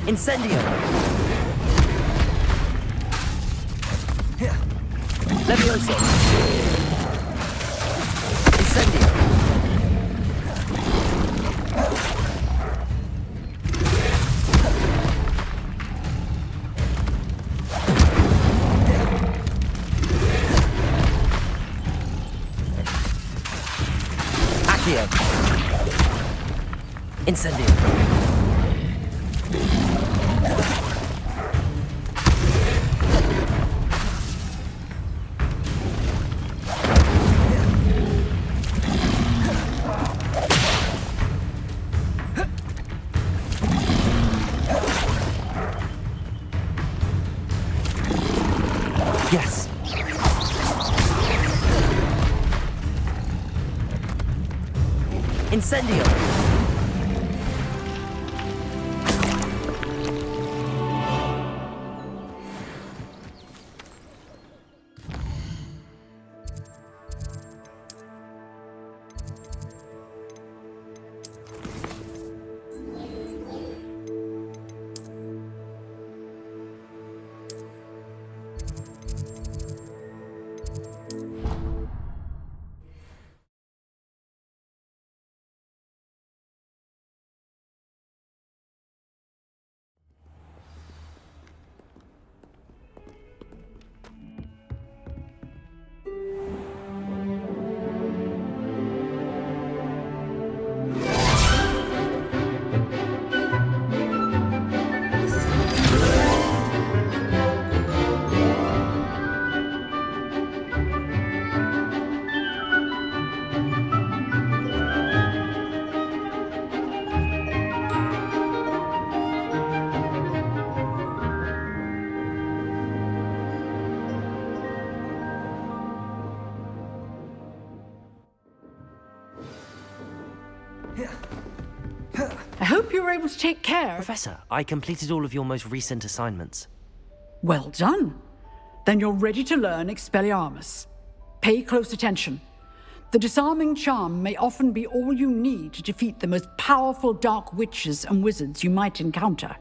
Incendio! Levioso! Incendio! Accio! Incendio! Yes. Incendio. I hope you were able to take care. Professor, I completed all of your most recent assignments. Well done. Then you're ready to learn Expelliarmus. Pay close attention. The disarming charm may often be all you need to defeat the most powerful dark witches and wizards you might encounter.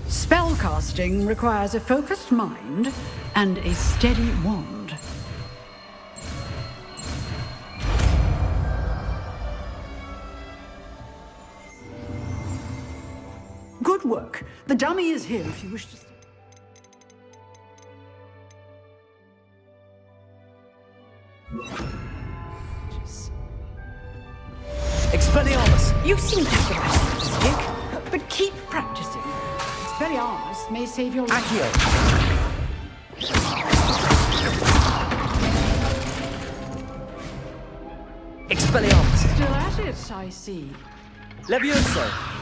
Spellcasting requires a focused mind and a steady wand. Good work. The dummy is here if you wish to... Expelliarmus! You seem to have the rest of the stick, but keep practicing. Expelliarmus may save your life. Accio! Expelliarmus! Still at it, I see. Levioso!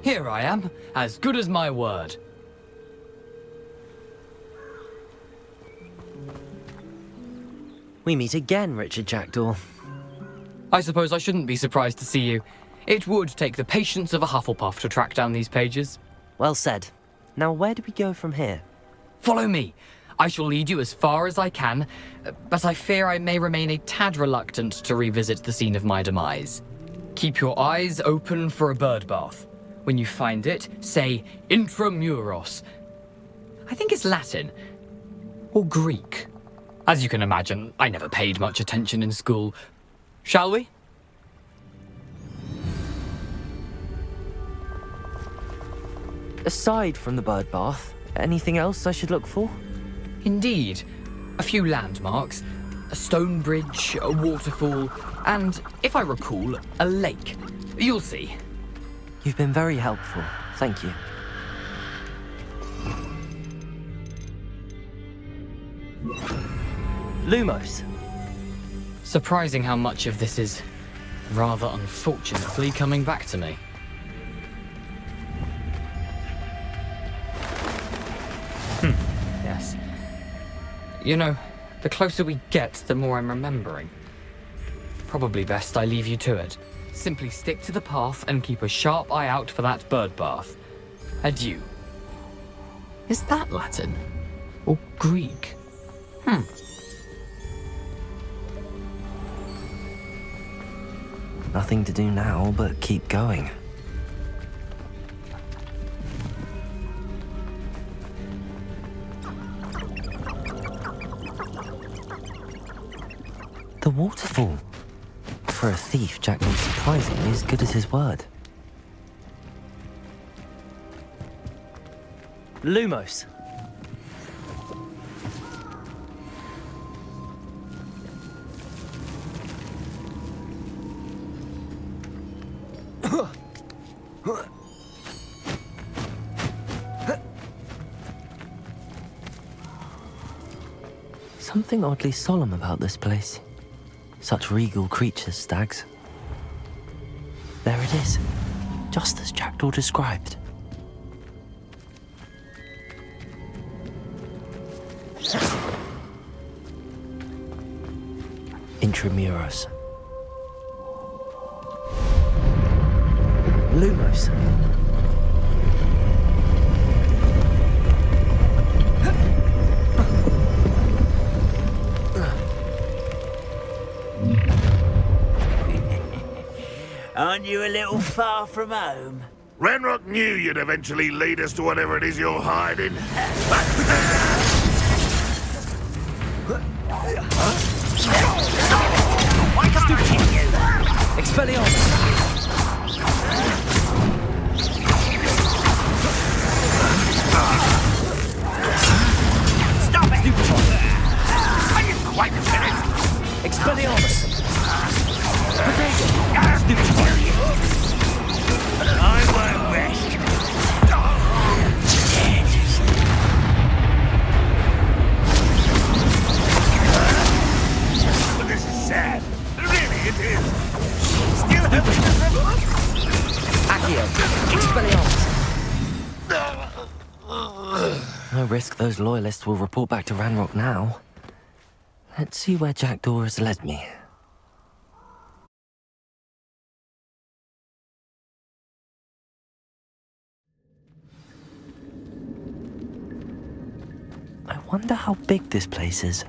Here I am, as good as my word. We meet again, Richard Jackdaw. I suppose I shouldn't be surprised to see you. It would take the patience of a Hufflepuff to track down these pages. Well said. Now where do we go from here? Follow me. I shall lead you as far as I can, but I fear I may remain a tad reluctant to revisit the scene of my demise. Keep your eyes open for a bird bath. When you find it, say intramuros. I think it's Latin. Or Greek. As you can imagine, I never paid much attention in school. Shall we? Aside from the bird bath, anything else I should look for? Indeed. A few landmarks, a stone bridge, a waterfall, and, if I recall, a lake. You'll see. You've been very helpful. Thank you. Lumos. Surprising how much of this is, rather unfortunately, coming back to me. Yes. You know, the closer we get, the more I'm remembering. Probably best I leave you to it. Simply stick to the path and keep a sharp eye out for that bird bath. Adieu. Is that Latin? Or Greek? Nothing to do now but keep going. The waterfall. For a thief, Jack was surprisingly as good as his word. Lumos. Something oddly solemn about this place. Such regal creatures, stags. There it is, just as Jackdaw described. Intramuros. Lumos. Aren't you a little far from home? Ranrock knew you'd eventually lead us to whatever it is you're hiding. Expelliarmus! Stop it! I didn't quite finish. Expelliarmus! I won't rest. But this is sad. Really, it is. Still have Accio! Expelliarmus! No risk those loyalists will report back to Ranrock now. Let's see where Jackdaw has led me. I wonder how big this place is.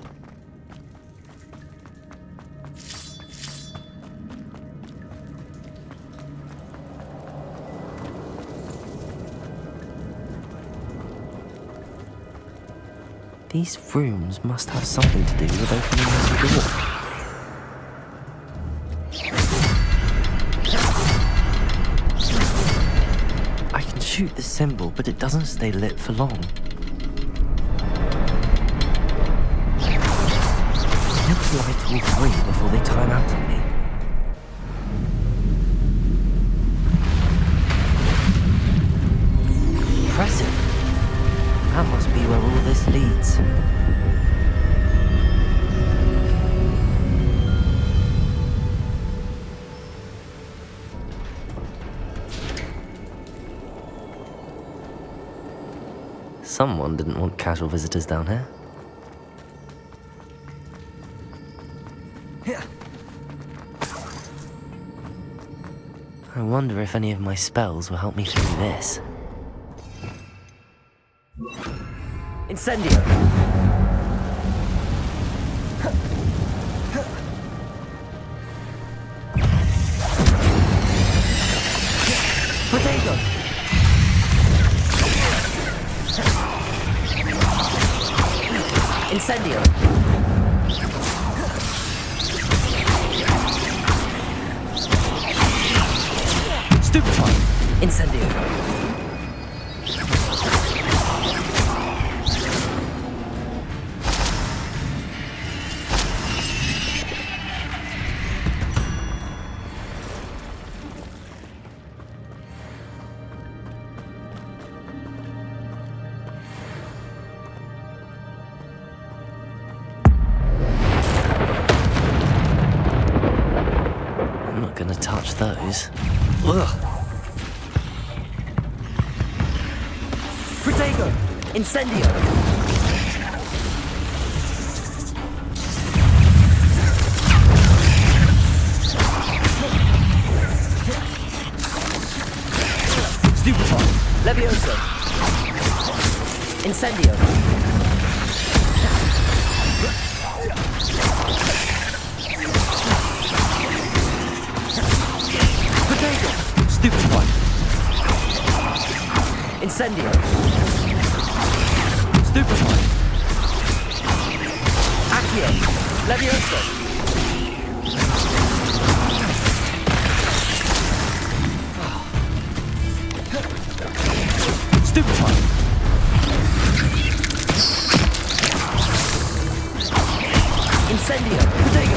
These rooms must have something to do with opening this door. I can shoot the symbol, but it doesn't stay lit for long. Let's light all three before they time out on me. Impressive. That must be where all this leads. Someone didn't want casual visitors down here. I wonder if any of my spells will help me through this. Incendio! Potato! Incendio! Stupefy! Incendio! I'm not gonna touch those. Ugh. Protego! Incendio! Stupefy! Levioso! Incendio! Potato! Stupefy! Incendio! Stupefy! Accio! Levioso! Stupefy! Incendio! Potato!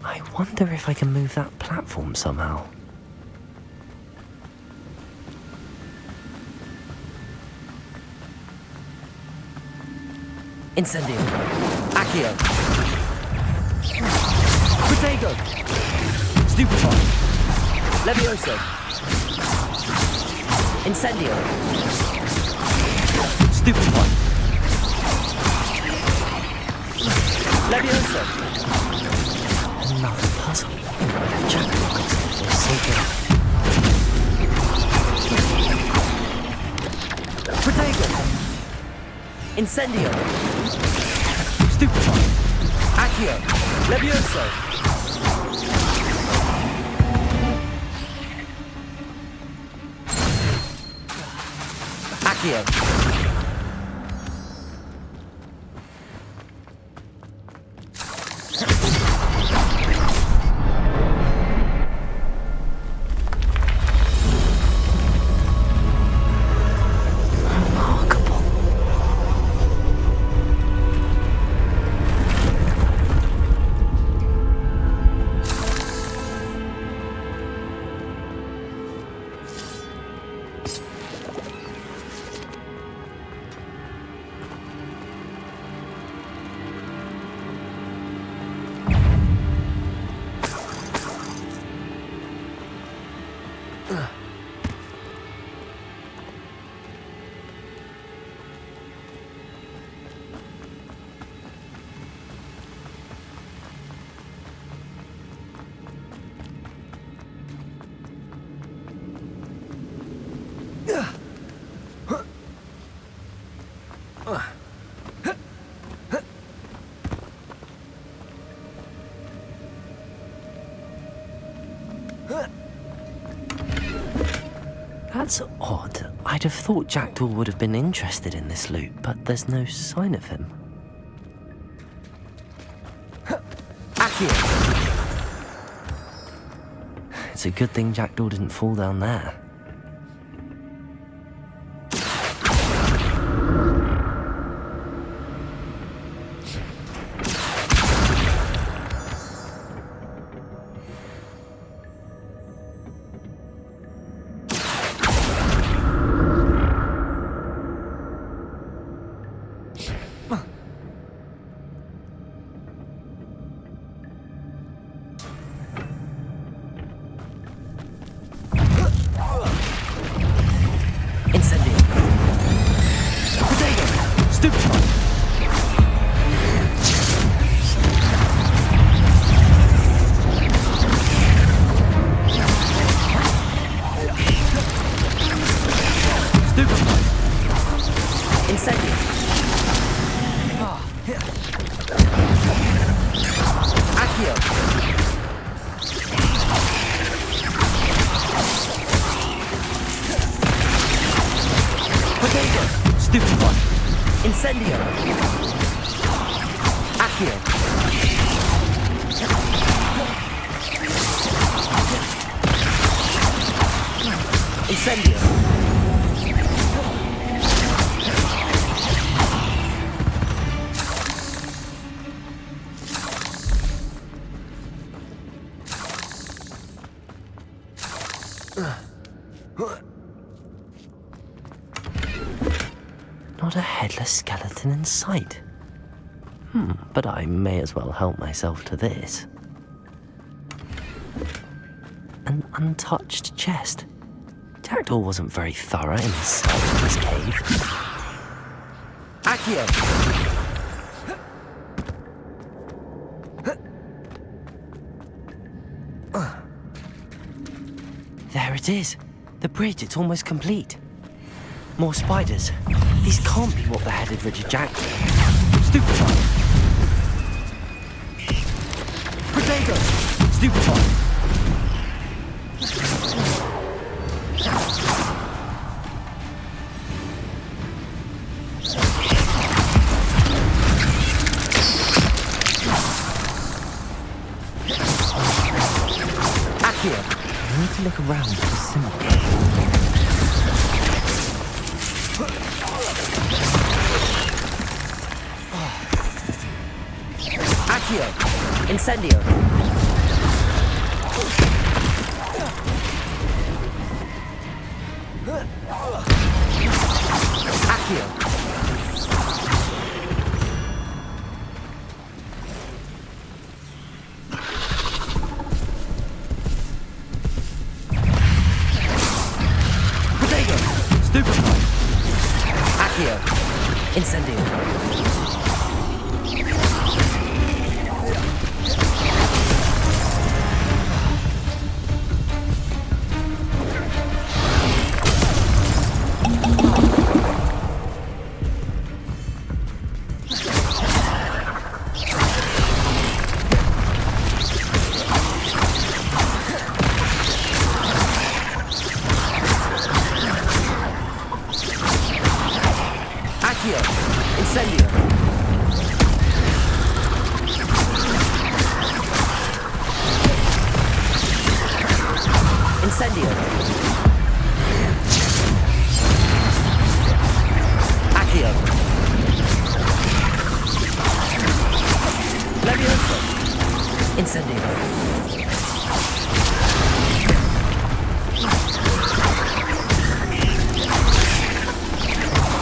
I wonder if I can move that platform somehow. Incendio! Accio! Protego! Stupefy! Levioso! Incendio! Stupefy! Levioso! Another puzzle. Jack could solve this so good. Protego! Incendio! Stupefy! Accio! Levioso! Accio! That's odd. I'd have thought Jackdaw would have been interested in this loot, but there's no sign of him. It's a good thing Jackdaw didn't fall down there. Not a headless skeleton in sight. But I may as well help myself to this. An untouched chest. Jackdaw wasn't very thorough in his search of this cave. Accio! There it is. The bridge, it's almost complete. More spiders. These can't be what beheaded Richard Jackdaw. Stupefy! Potato! Stupefy! I need to look around for the symbol. Accio! Incendio! Accio! Incendio. Incendio. Incendio. Accio. Levioso. Incendio.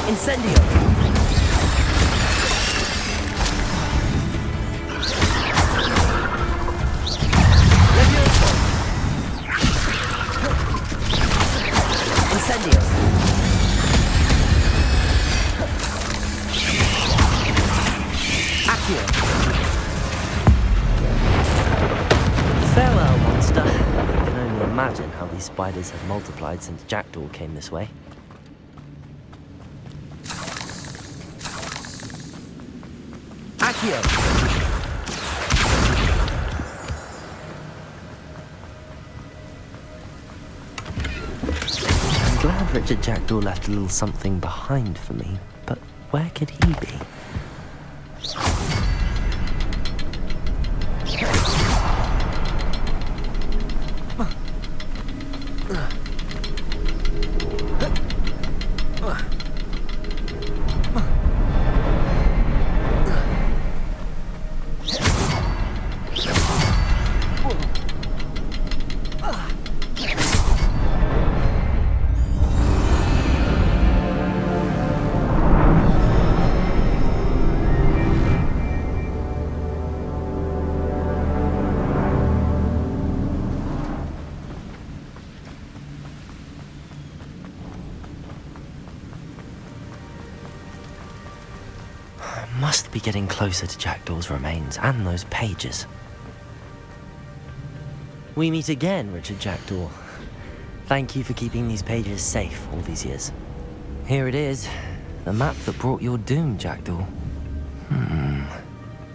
Incendio. Farewell, monster. I can only imagine how these spiders have multiplied since Jackdaw came this way. Accio! I'm glad Richard Jackdaw left a little something behind for me, but where could he be? must be getting closer to Jackdaw's remains and those pages. We meet again, Richard Jackdaw. Thank you for keeping these pages safe all these years. Here it is, the map that brought your doom, Jackdaw.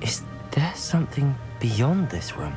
Is there something beyond this room?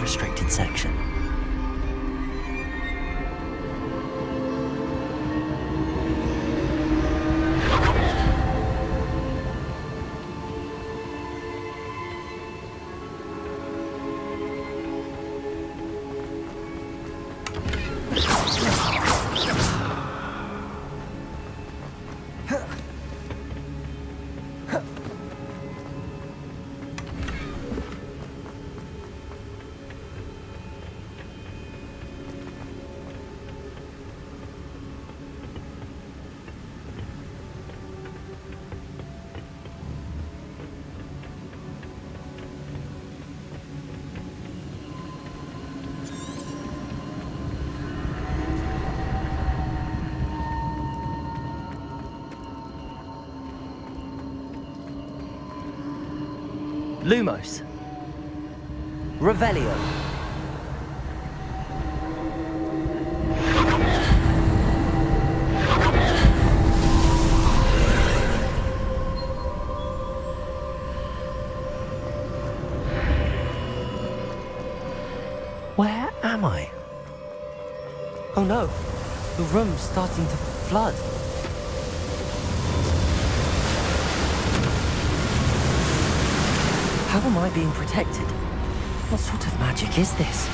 Restricted section. Lumos. Revelio. Where am I? Oh no, the room's starting to flood. How am I being protected? What sort of magic is this?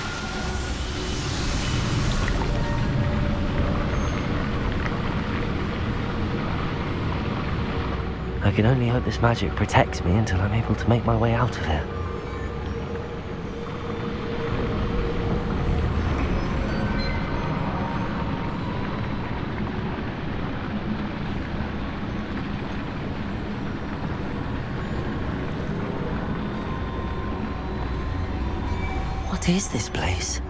I can only hope this magic protects me until I'm able to make my way out of here. What is this place?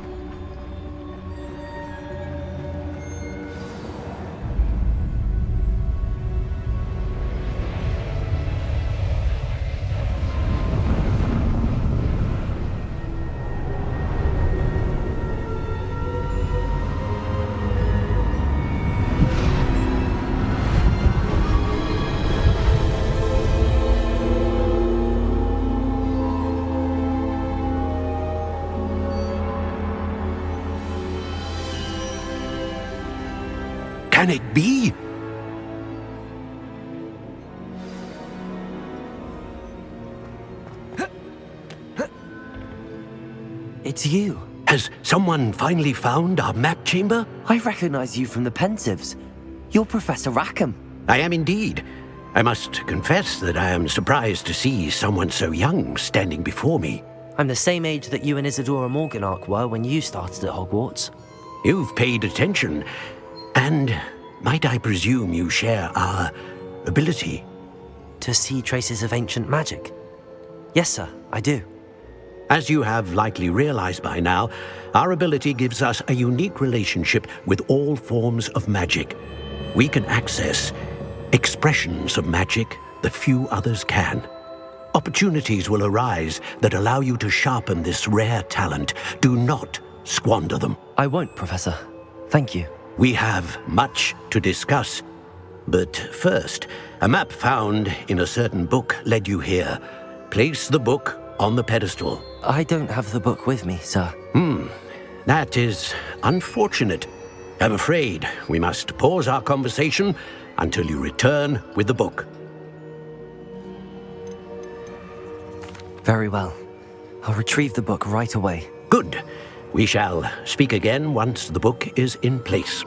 Can it be? It's you. Has someone finally found our map chamber? I recognize you from the Pensives. You're Professor Rackham. I am indeed. I must confess that I am surprised to see someone so young standing before me. I'm the same age that you and Isadora Morganach were when you started at Hogwarts. You've paid attention. And might I presume you share our ability? To see traces of ancient magic? Yes, sir, I do. As you have likely realized by now, our ability gives us a unique relationship with all forms of magic. We can access expressions of magic that few others can. Opportunities will arise that allow you to sharpen this rare talent. Do not squander them. I won't, Professor. Thank you. We have much to discuss. But first, a map found in a certain book led you here. Place the book on the pedestal. I don't have the book with me, sir. That is unfortunate. I'm afraid we must pause our conversation until you return with the book. Very well. I'll retrieve the book right away. Good. We shall speak again once the book is in place.